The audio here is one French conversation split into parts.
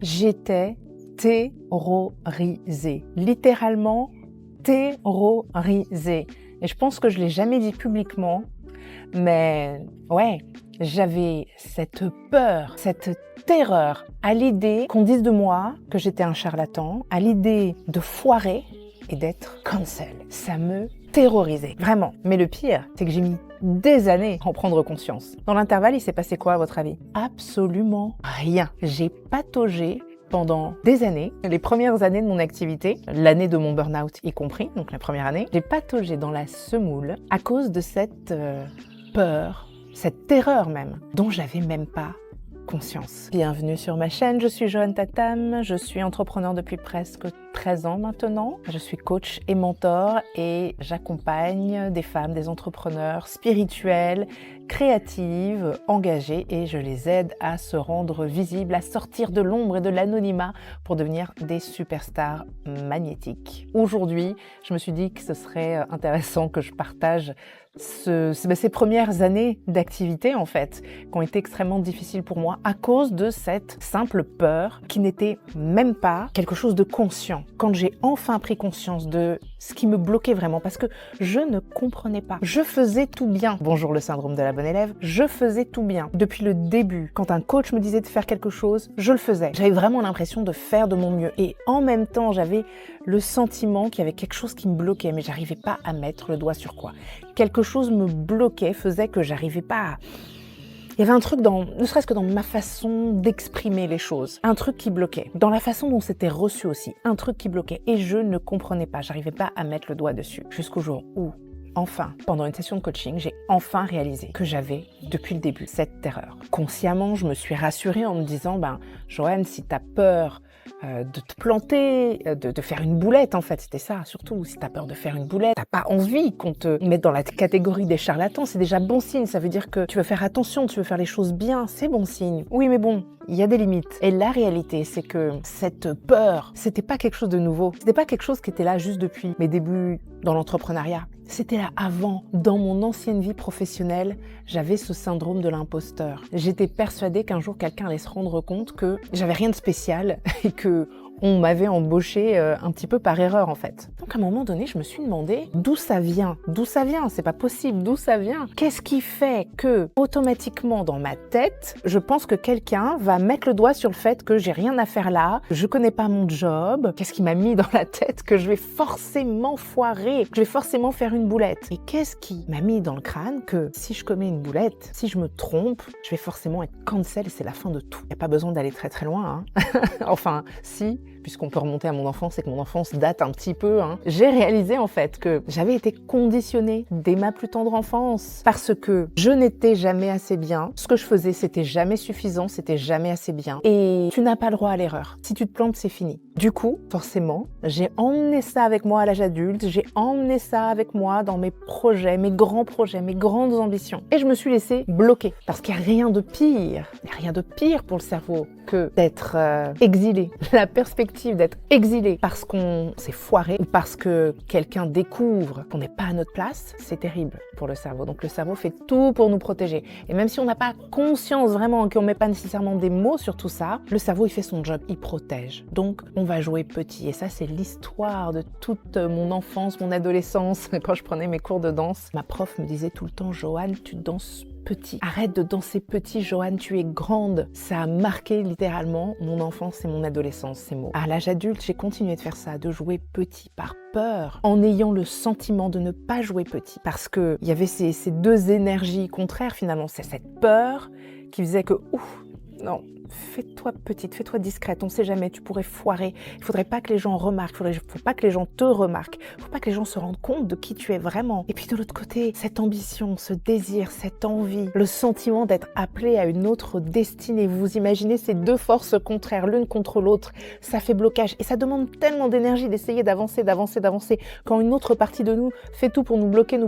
J'étais terrorisée, littéralement terrorisée. Et je pense que je ne l'ai jamais dit publiquement, mais ouais, j'avais cette peur, cette terreur à l'idée qu'on dise de moi que j'étais un charlatan, à l'idée de foirer et d'être cancel. Ça me terrorisait, vraiment. Mais le pire, c'est que j'ai mis des années à en prendre conscience. Dans l'intervalle, il s'est passé quoi à votre avis? Absolument rien. J'ai pataugé pendant des années, les premières années de mon activité, l'année de mon burn-out y compris, donc la première année, j'ai pataugé dans la semoule à cause de cette peur, cette terreur même, dont j'avais même pas conscience. Bienvenue sur ma chaîne, je suis Joanne Tatam, je suis entrepreneur depuis presque 13 ans maintenant. Je suis coach et mentor et j'accompagne des femmes, des entrepreneurs spirituels, créatives, engagées et je les aide à se rendre visibles, à sortir de l'ombre et de l'anonymat pour devenir des superstars magnétiques. Aujourd'hui, je me suis dit que ce serait intéressant que je partage ces premières années d'activité en fait, qui ont été extrêmement difficiles pour moi à cause de cette simple peur qui n'était même pas quelque chose de conscient. Quand j'ai enfin pris conscience de ce qui me bloquait vraiment, parce que je ne comprenais pas. Je faisais tout bien. Bonjour le syndrome de la bonne élève. Je faisais tout bien. Depuis le début, quand un coach me disait de faire quelque chose, je le faisais. J'avais vraiment l'impression de faire de mon mieux. Et en même temps, j'avais le sentiment qu'il y avait quelque chose qui me bloquait, mais j'arrivais pas à mettre le doigt sur quoi. Quelque chose me bloquait, faisait que j'arrivais pas à... Il y avait un truc ne serait-ce que dans ma façon d'exprimer les choses, un truc qui bloquait. Dans la façon dont c'était reçu aussi, un truc qui bloquait. Et je ne comprenais pas, j'arrivais pas à mettre le doigt dessus. Jusqu'au jour où, enfin, pendant une session de coaching, j'ai enfin réalisé que j'avais, depuis le début, cette terreur. Consciemment, je me suis rassurée en me disant, Joanne, si t'as peur de te planter, de faire une boulette en fait, c'était ça surtout, si t'as peur de faire une boulette, t'as pas envie qu'on te mette dans la catégorie des charlatans, c'est déjà bon signe, ça veut dire que tu veux faire attention, tu veux faire les choses bien, c'est bon signe. Oui mais bon, il y a des limites. Et la réalité, c'est que cette peur, c'était pas quelque chose de nouveau, c'était pas quelque chose qui était là juste depuis mes débuts dans l'entrepreneuriat. C'était là avant. Dans mon ancienne vie professionnelle, j'avais ce syndrome de l'imposteur. J'étais persuadée qu'un jour quelqu'un allait se rendre compte que j'avais rien de spécial et que on m'avait embauché un petit peu par erreur en fait. Donc à un moment donné, je me suis demandé d'où ça vient. D'où ça vient? C'est pas possible. D'où ça vient? Qu'est-ce qui fait que automatiquement dans ma tête, je pense que quelqu'un va mettre le doigt sur le fait que j'ai rien à faire là, je connais pas mon job. Qu'est-ce qui m'a mis dans la tête que je vais forcément foirer, que je vais forcément faire une boulette? Et qu'est-ce qui m'a mis dans le crâne que si je commets une boulette, si je me trompe, je vais forcément être cancel et c'est la fin de tout. Il n'y a pas besoin d'aller très très loin. Enfin, si, puisqu'on peut remonter à mon enfance et que mon enfance date un petit peu, j'ai réalisé en fait que j'avais été conditionnée dès ma plus tendre enfance parce que je n'étais jamais assez bien. Ce que je faisais, c'était jamais suffisant, c'était jamais assez bien. Et tu n'as pas le droit à l'erreur. Si tu te plantes, c'est fini. Du coup, forcément, j'ai emmené ça avec moi à l'âge adulte, j'ai emmené ça avec moi dans mes projets, mes grands projets, mes grandes ambitions. Et je me suis laissée bloquer parce qu'il n'y a rien de pire, pour le cerveau que d'être exilé. La perspective d'être exilé parce qu'on s'est foiré ou parce que quelqu'un découvre qu'on n'est pas à notre place, c'est terrible pour le cerveau. Donc le cerveau fait tout pour nous protéger. Et même si on n'a pas conscience vraiment, qu'on ne met pas nécessairement des mots sur tout ça, le cerveau il fait son job, il protège. Donc on va jouer petit. Et ça c'est l'histoire de toute mon enfance, mon adolescence. Quand je prenais mes cours de danse, ma prof me disait tout le temps, Joanne, tu danses petit. Arrête de danser petit, Joanne, tu es grande. Ça a marqué littéralement mon enfance et mon adolescence, ces mots. À l'âge adulte, j'ai continué de faire ça, de jouer petit par peur, en ayant le sentiment de ne pas jouer petit. Parce qu'il y avait ces deux énergies contraires finalement. C'est cette peur qui faisait que, non, fais-toi petite, fais-toi discrète, on sait jamais, tu pourrais foirer. Il faudrait pas que les gens remarquent, faut pas que les gens te remarquent, faut pas que les gens se rendent compte de qui tu es vraiment. Et puis de l'autre côté, cette ambition, ce désir, cette envie, le sentiment d'être appelé à une autre destinée. Vous imaginez ces deux forces contraires, l'une contre l'autre, ça fait blocage. Et ça demande tellement d'énergie d'essayer d'avancer, quand une autre partie de nous fait tout pour nous bloquer,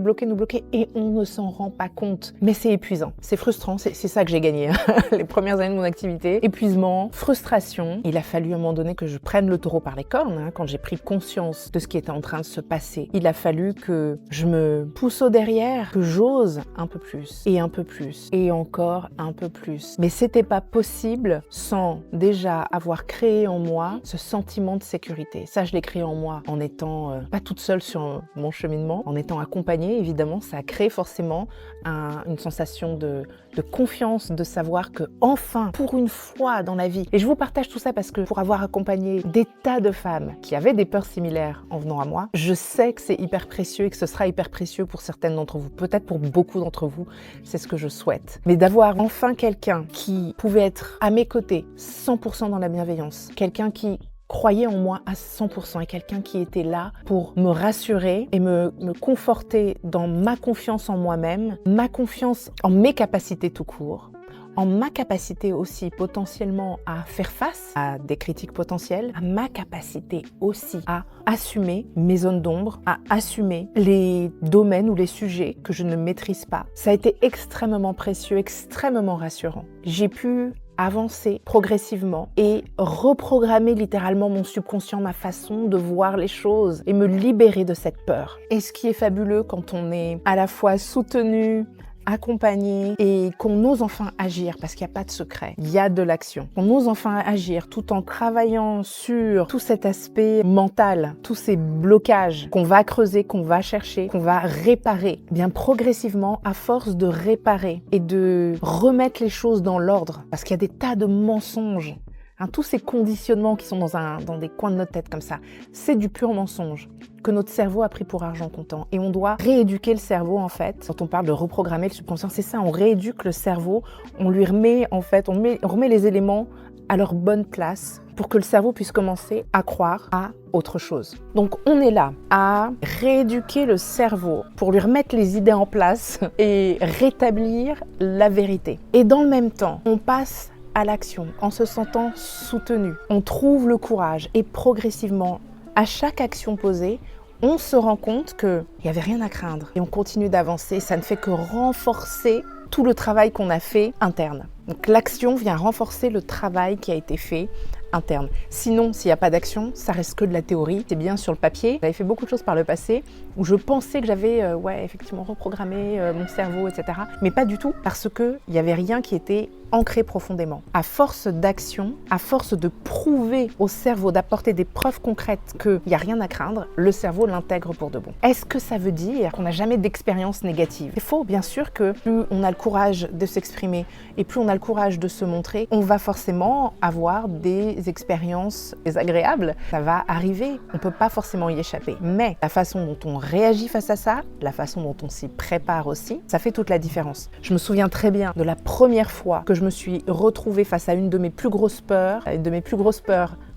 et on ne s'en rend pas compte. Mais c'est épuisant, c'est frustrant, c'est ça que j'ai gagné. Les premières années de mon activité, passé. Épuisement, frustration. Il a fallu à un moment donné que je prenne le taureau par les cornes, hein, quand j'ai pris conscience de ce qui était en train de se passer. Il a fallu que je me pousse au derrière, que j'ose un peu plus, et un peu plus, et encore un peu plus. Mais c'était pas possible sans déjà avoir créé en moi ce sentiment de sécurité. Ça, je l'ai créé en moi en étant pas toute seule sur mon cheminement, en étant accompagnée, évidemment. Ça a créé forcément une sensation de confiance, de savoir que enfin, pour une fois dans la vie, et je vous partage tout ça parce que pour avoir accompagné des tas de femmes qui avaient des peurs similaires en venant à moi, je sais que c'est hyper précieux et que ce sera hyper précieux pour certaines d'entre vous, peut-être pour beaucoup d'entre vous, c'est ce que je souhaite. Mais d'avoir enfin quelqu'un qui pouvait être à mes côtés, 100% dans la bienveillance, quelqu'un qui croyait en moi à 100% et quelqu'un qui était là pour me rassurer et me conforter dans ma confiance en moi-même, ma confiance en mes capacités tout court, en ma capacité aussi potentiellement à faire face à des critiques potentielles, à ma capacité aussi à assumer mes zones d'ombre, à assumer les domaines ou les sujets que je ne maîtrise pas. Ça a été extrêmement précieux, extrêmement rassurant. J'ai pu avancer progressivement et reprogrammer littéralement mon subconscient, ma façon de voir les choses et me libérer de cette peur. Et ce qui est fabuleux quand on est à la fois soutenu, accompagné et qu'on ose enfin agir, parce qu'il n'y a pas de secret, il y a de l'action. On ose enfin agir tout en travaillant sur tout cet aspect mental, tous ces blocages qu'on va creuser, qu'on va chercher, qu'on va réparer. Bien progressivement, à force de réparer et de remettre les choses dans l'ordre, parce qu'il y a des tas de mensonges, hein, tous ces conditionnements qui sont dans des coins de notre tête comme ça, c'est du pur mensonge que notre cerveau a pris pour argent comptant. Et on doit rééduquer le cerveau, en fait. Quand on parle de reprogrammer le subconscient, c'est ça, on rééduque le cerveau, on lui remet, en fait, on remet les éléments à leur bonne place pour que le cerveau puisse commencer à croire à autre chose. Donc on est là à rééduquer le cerveau pour lui remettre les idées en place et rétablir la vérité. Et dans le même temps, on passe à l'action en se sentant soutenu. On trouve le courage et progressivement, à chaque action posée, on se rend compte qu'il n'y avait rien à craindre et on continue d'avancer. Ça ne fait que renforcer tout le travail qu'on a fait interne. Donc l'action vient renforcer le travail qui a été fait interne. Sinon, s'il n'y a pas d'action, ça reste que de la théorie. C'est bien sur le papier. J'avais fait beaucoup de choses par le passé où je pensais que j'avais effectivement reprogrammé mon cerveau, etc. Mais pas du tout, parce qu'il n'y avait rien qui était ancré profondément. À force d'action, à force de prouver au cerveau, d'apporter des preuves concrètes qu'il n'y a rien à craindre, le cerveau l'intègre pour de bon. Est-ce que ça veut dire qu'on n'a jamais d'expérience négative? C'est faux, bien sûr que plus on a le courage de s'exprimer et plus on a le courage de se montrer, on va forcément avoir des expériences désagréables. Ça va arriver, on ne peut pas forcément y échapper. Mais la façon dont on réagit face à ça, la façon dont on s'y prépare aussi, ça fait toute la différence. Je me souviens très bien de la première fois que je me suis retrouvée face à une de mes plus grosses peurs,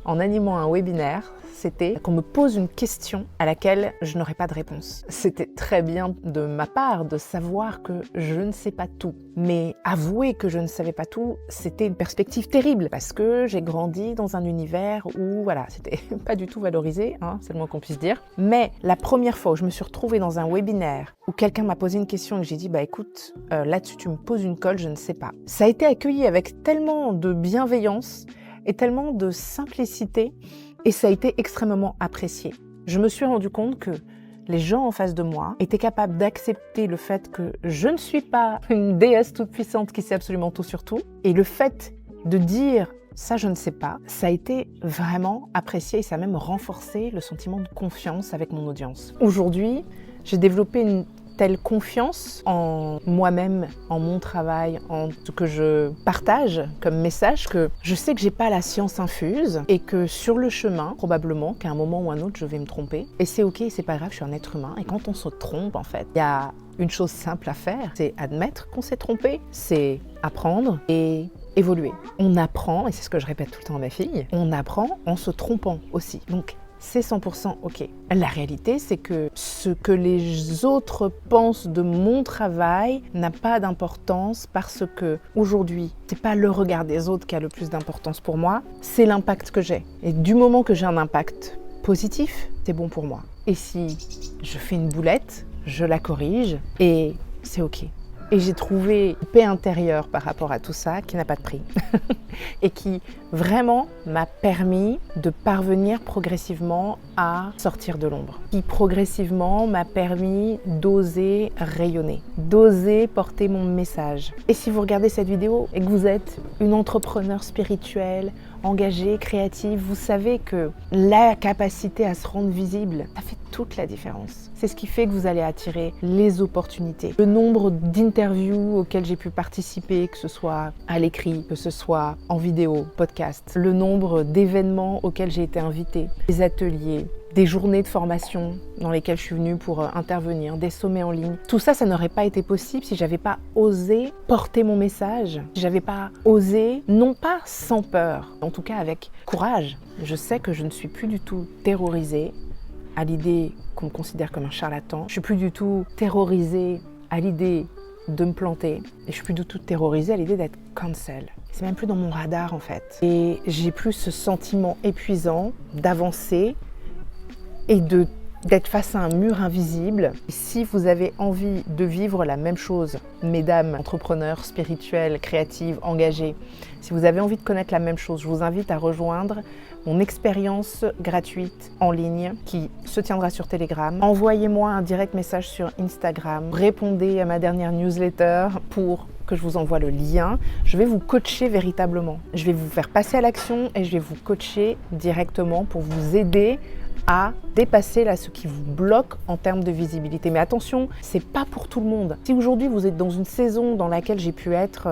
en animant un webinaire. C'était qu'on me pose une question à laquelle je n'aurais pas de réponse. C'était très bien de ma part de savoir que je ne sais pas tout. Mais avouer que je ne savais pas tout, c'était une perspective terrible parce que j'ai grandi dans un univers où, voilà, c'était pas du tout valorisé, hein, c'est le moins qu'on puisse dire. Mais la première fois où je me suis retrouvée dans un webinaire où quelqu'un m'a posé une question et que j'ai dit, écoute, là-dessus tu me poses une colle, je ne sais pas. Ça a été accueilli avec tellement de bienveillance et tellement de simplicité. Et ça a été extrêmement apprécié. Je me suis rendu compte que les gens en face de moi étaient capables d'accepter le fait que je ne suis pas une déesse toute puissante qui sait absolument tout sur tout. Et le fait de dire « ça je ne sais pas », ça a été vraiment apprécié et ça a même renforcé le sentiment de confiance avec mon audience. Aujourd'hui, j'ai développé une telle confiance en moi-même, en mon travail, en ce que je partage comme message, que je sais que j'ai pas la science infuse et que sur le chemin, probablement qu'à un moment ou un autre, je vais me tromper. Et c'est ok, c'est pas grave, je suis un être humain. Et quand on se trompe, en fait, il y a une chose simple à faire, c'est admettre qu'on s'est trompé, c'est apprendre et évoluer. On apprend, et c'est ce que je répète tout le temps à ma fille, on apprend en se trompant aussi. Donc, c'est 100% ok. La réalité, c'est que ce que les autres pensent de mon travail n'a pas d'importance parce que aujourd'hui, c'est pas le regard des autres qui a le plus d'importance pour moi, c'est l'impact que j'ai. Et du moment que j'ai un impact positif, c'est bon pour moi. Et si je fais une boulette, je la corrige et c'est ok. Et j'ai trouvé une paix intérieure par rapport à tout ça qui n'a pas de prix et qui vraiment m'a permis de parvenir progressivement à sortir de l'ombre. Qui progressivement m'a permis d'oser rayonner, d'oser porter mon message. Et si vous regardez cette vidéo et que vous êtes une entrepreneure spirituelle, engagée, créative, vous savez que la capacité à se rendre visible, ça fait toute la différence. C'est ce qui fait que vous allez attirer les opportunités. Le nombre d'interviews auxquelles j'ai pu participer, que ce soit à l'écrit, que ce soit en vidéo, podcast, le nombre d'événements auxquels j'ai été invitée, des ateliers, des journées de formation dans lesquelles je suis venue pour intervenir, des sommets en ligne. Tout ça, ça n'aurait pas été possible si j'avais pas osé porter mon message, si j'avais pas osé, non pas sans peur, en tout cas avec courage. Je sais que je ne suis plus du tout terrorisée à l'idée qu'on me considère comme un charlatan. Je suis plus du tout terrorisée à l'idée de me planter. Et je suis plus du tout terrorisée à l'idée d'être cancel. C'est même plus dans mon radar en fait. Et j'ai plus ce sentiment épuisant d'avancer et d'être face à un mur invisible. Si vous avez envie de vivre la même chose, mesdames, entrepreneurs, spirituelles, créatives, engagées, si vous avez envie de connaître la même chose, je vous invite à rejoindre mon expérience gratuite en ligne qui se tiendra sur Telegram. Envoyez-moi un direct message sur Instagram. Répondez à ma dernière newsletter pour que je vous envoie le lien. Je vais vous coacher véritablement. Je vais vous faire passer à l'action et je vais vous coacher directement pour vous aider à dépasser ce qui vous bloque en termes de visibilité. Mais attention, c'est pas pour tout le monde. Si aujourd'hui vous êtes dans une saison dans laquelle j'ai pu être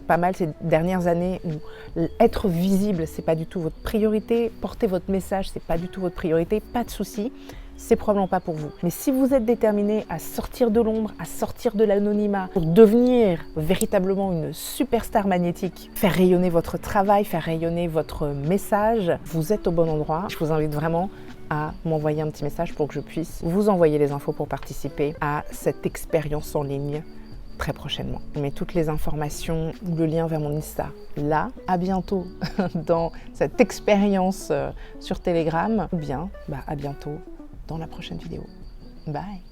pas mal ces dernières années, où être visible, c'est pas du tout votre priorité, porter votre message, c'est pas du tout votre priorité, pas de souci. C'est probablement pas pour vous. Mais si vous êtes déterminé à sortir de l'ombre, à sortir de l'anonymat, pour devenir véritablement une superstar magnétique, faire rayonner votre travail, faire rayonner votre message, vous êtes au bon endroit. Je vous invite vraiment à m'envoyer un petit message pour que je puisse vous envoyer les infos pour participer à cette expérience en ligne très prochainement. Je mets toutes les informations ou le lien vers mon Insta là. À bientôt dans cette expérience sur Telegram ou bien à bientôt dans la prochaine vidéo. Bye!